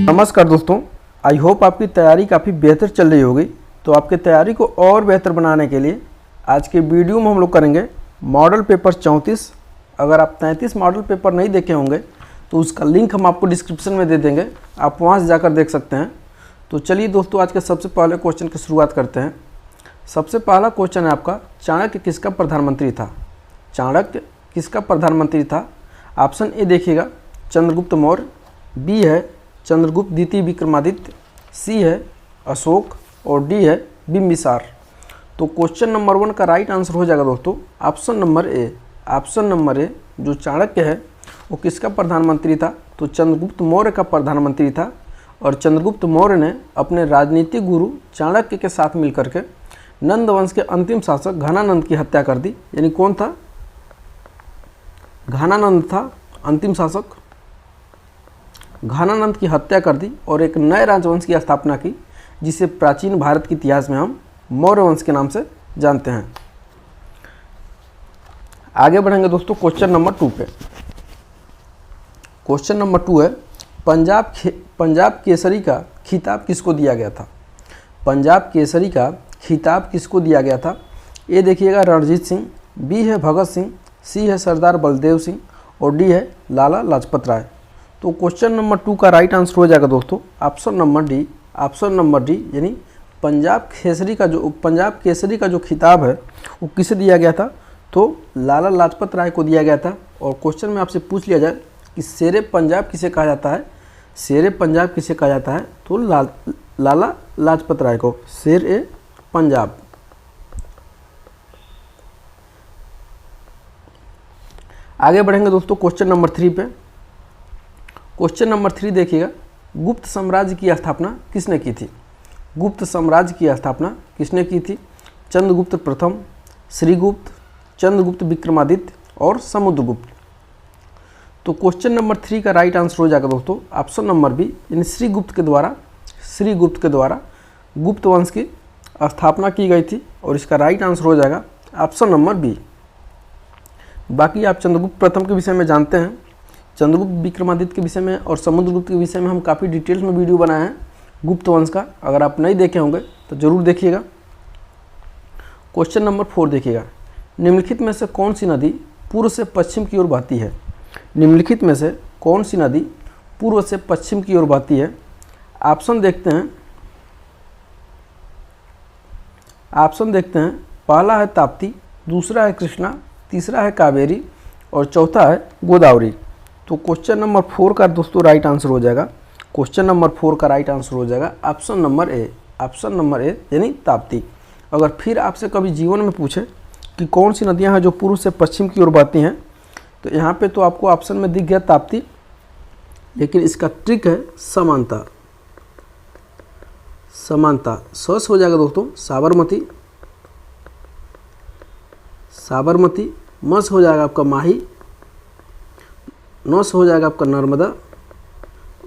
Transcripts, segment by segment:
नमस्कार दोस्तों, I hope आपकी तैयारी काफ़ी बेहतर चल रही होगी। तो आपकी तैयारी को और बेहतर बनाने के लिए आज के वीडियो में हम लोग करेंगे मॉडल पेपर 34। अगर आप 33 मॉडल पेपर नहीं देखे होंगे तो उसका लिंक हम आपको डिस्क्रिप्शन में दे देंगे, आप वहां से जाकर देख सकते हैं। तो चलिए दोस्तों, आज के सबसे पहले क्वेश्चन की शुरुआत करते हैं। सबसे पहला क्वेश्चन है आपका, चाणक्य किसका प्रधानमंत्री था? चाणक्य किसका प्रधानमंत्री था? ऑप्शन ए देखिएगा चंद्रगुप्त मौर्य, बी है चंद्रगुप्त द्वितीय विक्रमादित्य, सी है अशोक और डी है बिंबिसार। तो क्वेश्चन नंबर 1 का राइट आंसर हो जाएगा दोस्तों option number A. Option number A, जो चाणक्य है वो किसका प्रधानमंत्री था? तो चंद्रगुप्त मौर्य का प्रधानमंत्री था। और चंद्रगुप्त मौर्य ने अपने राजनीतिक गुरु चाणक्य के साथ मिलकर के नंद वंश के अंतिम शासक घनानंद की हत्या कर दी। यानी कौन था? घनानंद था अंतिम शासक। घनानंद की हत्या कर दी और एक नए राजवंश की स्थापना की, जिसे प्राचीन भारत के इतिहास में हम मौर्य वंश के नाम से जानते हैं। आगे बढ़ेंगे दोस्तों क्वेश्चन नंबर 2 पे। क्वेश्चन नंबर 2 है, पंजाब केसरी का खिताब किसको दिया गया था? पंजाब केसरी का खिताब किसको दिया गया था? ए देखिएगा रणजीत सिंह, बी है भगत सिंह, सी है सरदार बलदेव सिंह और डी है लाला लाजपत राय। तो क्वेश्चन नंबर 2 का राइट आंसर हो जाएगा दोस्तों option number D. Option number D, यानी पंजाब केसरी का जो खिताब है वो किसे दिया गया था? तो लाला लाजपत राय को दिया गया था। और क्वेश्चन में आपसे पूछ लिया जाए कि शेरे पंजाब किसे कहा जाता है? शेरे पंजाब किसे कहा जाता है? तो लाला लाजपत राय को शेर ए पंजाब। आगे बढ़ेंगे दोस्तों क्वेश्चन नंबर 3 पे। क्वेश्चन नंबर 3 देखिएगा, गुप्त साम्राज्य की स्थापना किसने की थी? गुप्त साम्राज्य की स्थापना किसने की थी? चंद्रगुप्त प्रथम, श्रीगुप्त, चंद्रगुप्त विक्रमादित्य और समुद्रगुप्त। तो क्वेश्चन नंबर 3 का राइट आंसर हो जाएगा दोस्तों ऑप्शन नंबर बी, यानी श्रीगुप्त के द्वारा गुप्त वंश की स्थापना की गई थी। और इसका राइट आंसर हो जाएगा ऑप्शन नंबर बी। बाकी आप चंद्रगुप्त प्रथम के विषय में जानते हैं, चंद्रगुप्त विक्रमादित्य के विषय में और समुद्रगुप्त के विषय में हम काफ़ी डिटेल्स में वीडियो बनाए हैं गुप्त वंश का। अगर आप नहीं देखे होंगे तो ज़रूर देखिएगा। क्वेश्चन नंबर 4 देखिएगा, निम्नलिखित में से कौन सी नदी पूर्व से पश्चिम की ओर बहती है? निम्नलिखित में से कौन सी नदी पूर्व से पश्चिम की ओर बहती है? ऑप्शन देखते हैं। पहला है ताप्ती, दूसरा है कृष्णा, तीसरा है कावेरी और चौथा है गोदावरी। तो क्वेश्चन नंबर 4 का दोस्तों राइट आंसर हो जाएगा, क्वेश्चन नंबर 4 का राइट आंसर हो जाएगा option number A. Option number A यानी ताप्ती। अगर फिर आपसे कभी जीवन में पूछे कि कौन सी नदियां हैं जो पूर्व से पश्चिम की ओर बहती हैं, तो यहाँ पे तो आपको ऑप्शन में दिख गया ताप्ती, लेकिन इसका ट्रिक है समानता। सस हो जाएगा दोस्तों साबरमती, मस हो जाएगा आपका माही, नस हो जाएगा आपका नर्मदा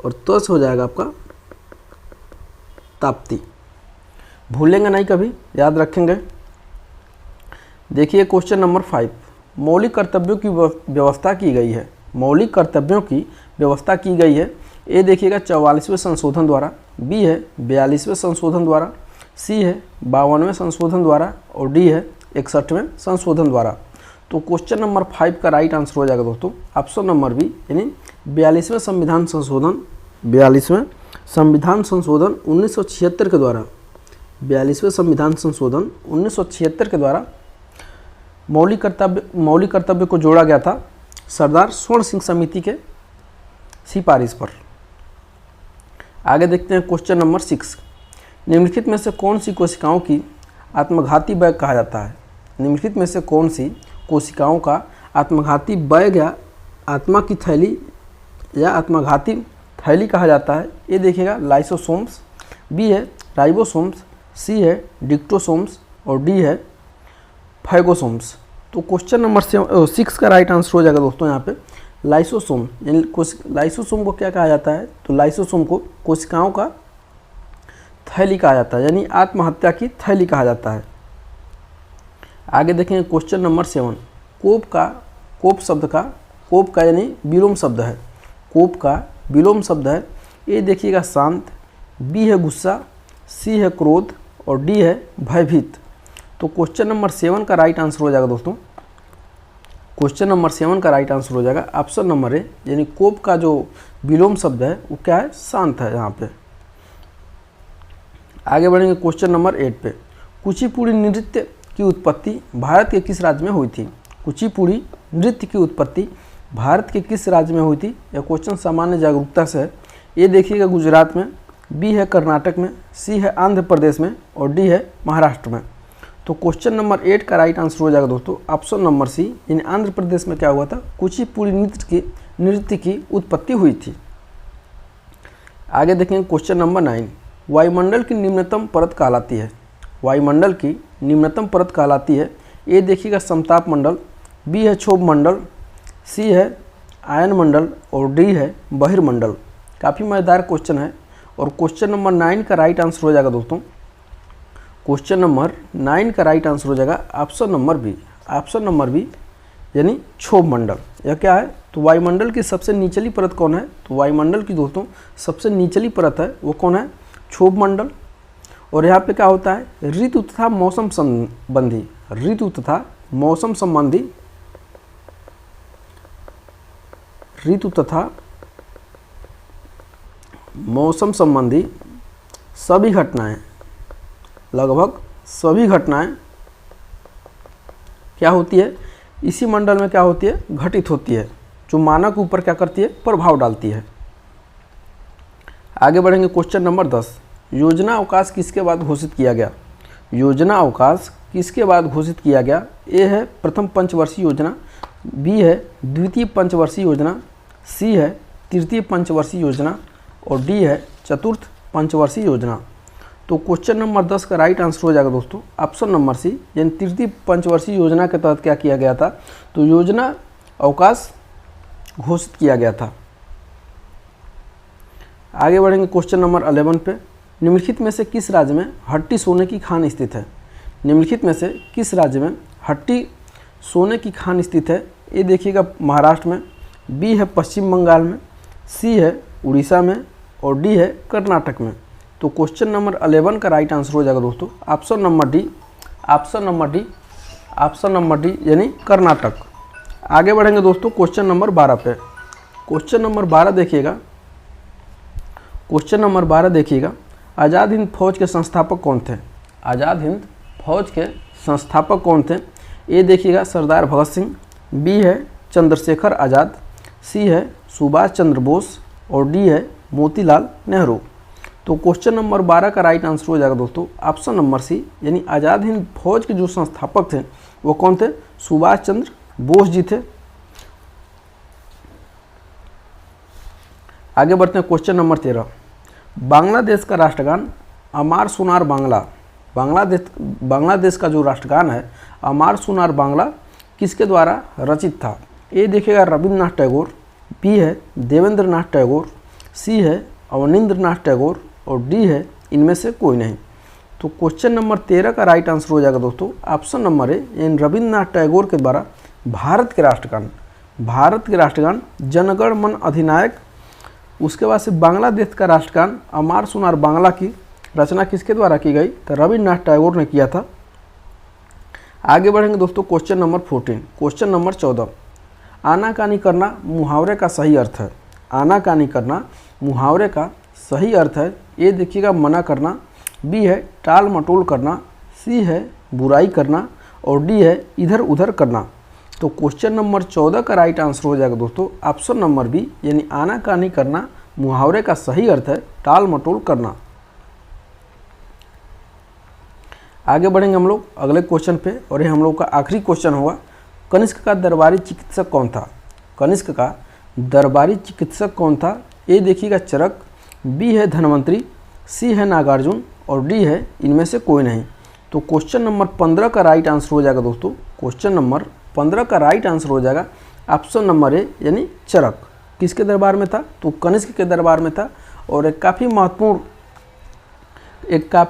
और तस हो जाएगा आपका ताप्ती। भूलेंगे नहीं, कभी याद रखेंगे। देखिए क्वेश्चन नंबर 5, मौलिक कर्तव्यों की व्यवस्था की गई है। मौलिक कर्तव्यों की व्यवस्था की गई है। ए देखिएगा 44वें संशोधन द्वारा, बी है 42वें संशोधन द्वारा, सी है 52वें संशोधन द्वारा और डी है 61वें संशोधन द्वारा। तो क्वेश्चन नंबर 5 का राइट आंसर हो जाएगा दोस्तों ऑप्शन नंबर बी, यानी 42वें संविधान संशोधन 1976 के द्वारा, 42वें संविधान संशोधन 1976 के द्वारा मौलिक कर्तव्य को जोड़ा गया था सरदार स्वर्ण सिंह समिति के सिफारिश पर। आगे देखते हैं क्वेश्चन नंबर 6, निम्नलिखित में से कौन सी कोशिकाओं की आत्मघाती बैग कहा जाता है? निम्नलिखित में से कौन सी कोशिकाओं का आत्मघाती बैग या आत्मा की थैली या आत्मघाती थैली कहा जाता है? ये देखिएगा लाइसोसोम्स, बी है राइबोसोम्स, सी है डिक्टोसोम्स और डी है फैगोसोम्स। तो क्वेश्चन नंबर 6 का राइट आंसर हो जाएगा दोस्तों यहाँ पे लाइसोसोम। यानी लाइसोसोम को क्या कहा जाता है? तो लाइसोसोम को कोशिकाओं का थैली कहा जाता है, यानी आत्महत्या की थैली कहा जाता है। आगे देखेंगे क्वेश्चन नंबर 7, कोप का यानी विलोम शब्द है। कोप का विलोम शब्द है ए देखिएगा शांत, बी है गुस्सा, सी है क्रोध और डी है भयभीत। तो क्वेश्चन नंबर 7 का राइट आंसर हो जाएगा दोस्तों, क्वेश्चन नंबर 7 का राइट आंसर हो जाएगा ऑप्शन नंबर ए, यानी कोप का जो विलोम शब्द है वो क्या है, शांत है यहाँ पे। आगे बढ़ेंगे क्वेश्चन नंबर 8 पे। कुचिपुड़ी नृत्य की उत्पत्ति भारत के किस राज्य में हुई थी? कुचिपुड़ी नृत्य की उत्पत्ति भारत के किस राज्य में हुई थी? यह क्वेश्चन सामान्य जागरूकता से है। ये देखिएगा गुजरात में, बी है कर्नाटक में, सी है आंध्र प्रदेश में और डी है महाराष्ट्र में। तो क्वेश्चन नंबर 8 का राइट आंसर हो जाएगा दोस्तों ऑप्शन नंबर सी, यानी आंध्र प्रदेश में क्या हुआ था, कुचिपुड़ी नृत्य की उत्पत्ति हुई थी। आगे देखेंगे क्वेश्चन नंबर 9। वायुमंडल की निम्नतम परत कहलाती है? वायुमंडल की निम्नतम परत कहलाती है। ए देखिएगा समताप मंडल, बी है क्षोभ मंडल, सी है आयन मंडल और डी है बहिर्मंडल। काफ़ी मज़ेदार क्वेश्चन है और क्वेश्चन नंबर 9 का राइट आंसर हो जाएगा दोस्तों, क्वेश्चन नंबर 9 का राइट आंसर हो जाएगा option number B, option number B यानी क्षोभ मंडल। यह क्या है, तो वायुमंडल की सबसे निचली परत कौन है? तो वायुमंडल की दोस्तों सबसे निचली परत है वो कौन है, क्षोभ मंडल। और यहाँ पे क्या होता है, ऋतु तथा मौसम संबंधी, ऋतु तथा मौसम संबंधी, ऋतु तथा मौसम संबंधी सभी घटनाएं, लगभग सभी घटनाएं क्या होती है, इसी मंडल में क्या होती है, घटित होती है, जो मानव के ऊपर क्या करती है, प्रभाव डालती है। आगे बढ़ेंगे क्वेश्चन नंबर 10। योजना अवकाश किसके बाद घोषित किया गया? योजना अवकाश किसके बाद घोषित किया गया? ए है प्रथम पंचवर्षीय योजना, बी है द्वितीय पंचवर्षीय योजना, सी है तृतीय पंचवर्षीय योजना और डी है चतुर्थ पंचवर्षीय योजना। तो क्वेश्चन नंबर 10 का राइट आंसर हो जाएगा दोस्तों ऑप्शन नंबर सी, यानी तृतीय पंचवर्षीय योजना के तहत क्या किया गया था, तो योजना अवकाश घोषित किया गया था। आगे बढ़ेंगे क्वेश्चन नंबर 11 पे। निम्नलिखित में से किस राज्य में हट्टी सोने की खान स्थित है? निम्नलिखित में से किस राज्य में हट्टी सोने की खान स्थित है? ये देखिएगा महाराष्ट्र में, बी है पश्चिम बंगाल में, सी है उड़ीसा में और डी है कर्नाटक में। तो क्वेश्चन नंबर 11 का राइट आंसर हो जाएगा दोस्तों option number D, option number D, option number D यानी कर्नाटक। आगे बढ़ेंगे दोस्तों क्वेश्चन नंबर 12 पे। क्वेश्चन नंबर 12 देखिएगा, क्वेश्चन नंबर 12 देखिएगा, आज़ाद हिंद फौज के संस्थापक कौन थे? आज़ाद हिंद फौज के संस्थापक कौन थे? ए देखिएगा सरदार भगत सिंह, बी है चंद्रशेखर आज़ाद, सी है सुभाष चंद्र बोस और डी है मोतीलाल नेहरू। तो क्वेश्चन नंबर 12 का राइट आंसर हो जाएगा दोस्तों ऑप्शन नंबर सी, यानी आज़ाद हिंद फौज के जो संस्थापक थे वो कौन थे, सुभाष चंद्र बोस जी थे। आगे बढ़ते हैं क्वेश्चन नंबर 13। बांग्लादेश का राष्ट्रगान अमार सुनार बांग्ला, बांग्लादेश का जो राष्ट्रगान है अमार सुनार बांग्ला किसके द्वारा रचित था? ए देखिएगा रविन्द्रनाथ टैगोर, बी है देवेंद्रनाथ टैगोर, सी है अवनींद्रनाथ टैगोर और डी है इनमें से कोई नहीं। तो क्वेश्चन नंबर 13 का राइट आंसर हो जाएगा दोस्तों ऑप्शन नंबर ए, यानी रविन्द्रनाथ टैगोर के द्वारा भारत के राष्ट्रगान, भारत के राष्ट्रगान जनगण मन अधिनायक, उसके बाद से बांग्लादेश का राष्ट्रगान अमार सुनार बांग्ला की रचना किसके द्वारा की गई? तो रविन्द्रनाथ टैगोर ने किया था। आगे बढ़ेंगे दोस्तों क्वेश्चन नंबर 14। क्वेश्चन नंबर 14, आनाकानी करना मुहावरे का सही अर्थ है? आनाकानी करना मुहावरे का सही अर्थ है, ये देखिएगा मना करना, बी है टाल मटोल करना, सी है बुराई करना और डी है इधर उधर करना। तो क्वेश्चन नंबर 14 का राइट आंसर हो जाएगा दोस्तों ऑप्शन नंबर बी, यानी आनाकानी करना मुहावरे का सही अर्थ है टाल मटोल करना। आगे बढ़ेंगे हम लोग अगले क्वेश्चन पे और ये हम लोग का आखिरी क्वेश्चन होगा, कनिष्क का दरबारी चिकित्सक कौन था? कनिष्क का दरबारी चिकित्सक कौन था? ए देखिएगा चरक, बी है धनवंतरी, सी है नागार्जुन और डी है इनमें से कोई नहीं। तो क्वेश्चन नंबर 15 का राइट आंसर हो जाएगा दोस्तों, क्वेश्चन नंबर 15 का राइट आंसर हो जाएगा ऑप्शन नंबर ए, यानी चरक। किसके दरबार में था? तो कनिष्क के दरबार में था और एक काफ़ी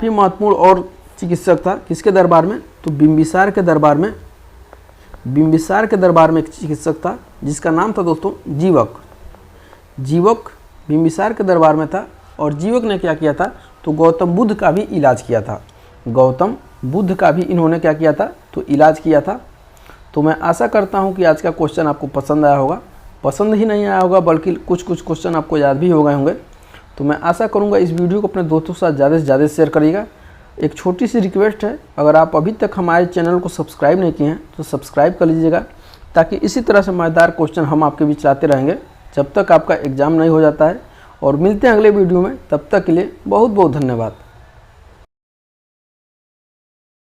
महत्वपूर्ण और चिकित्सक था। किसके दरबार में? तो बिंबिसार के दरबार में, बिंबिसार के दरबार में एक चिकित्सक था जिसका नाम था दोस्तों जीवक, जीवक बिंबिसार के दरबार में था और जीवक ने क्या किया था, तो गौतम बुद्ध का भी इलाज किया था। गौतम बुद्ध का भी इन्होंने क्या किया था, तो इलाज किया था। तो मैं आशा करता हूँ कि आज का क्वेश्चन आपको पसंद आया होगा। पसंद ही नहीं आया होगा बल्कि कुछ क्वेश्चन आपको याद भी हो गए होंगे। तो मैं आशा करूँगा इस वीडियो को अपने दोस्तों के साथ ज़्यादा से ज़्यादा शेयर करिएगा। एक छोटी सी रिक्वेस्ट है, अगर आप अभी तक हमारे चैनल को सब्सक्राइब नहीं किए हैं तो सब्सक्राइब कर लीजिएगा, ताकि इसी तरह से मज़ेदार क्वेश्चन हम आपके बीच लाते रहेंगे जब तक आपका एग्ज़ाम नहीं हो जाता है। और मिलते हैं अगले वीडियो में, तब तक के लिए बहुत बहुत धन्यवाद।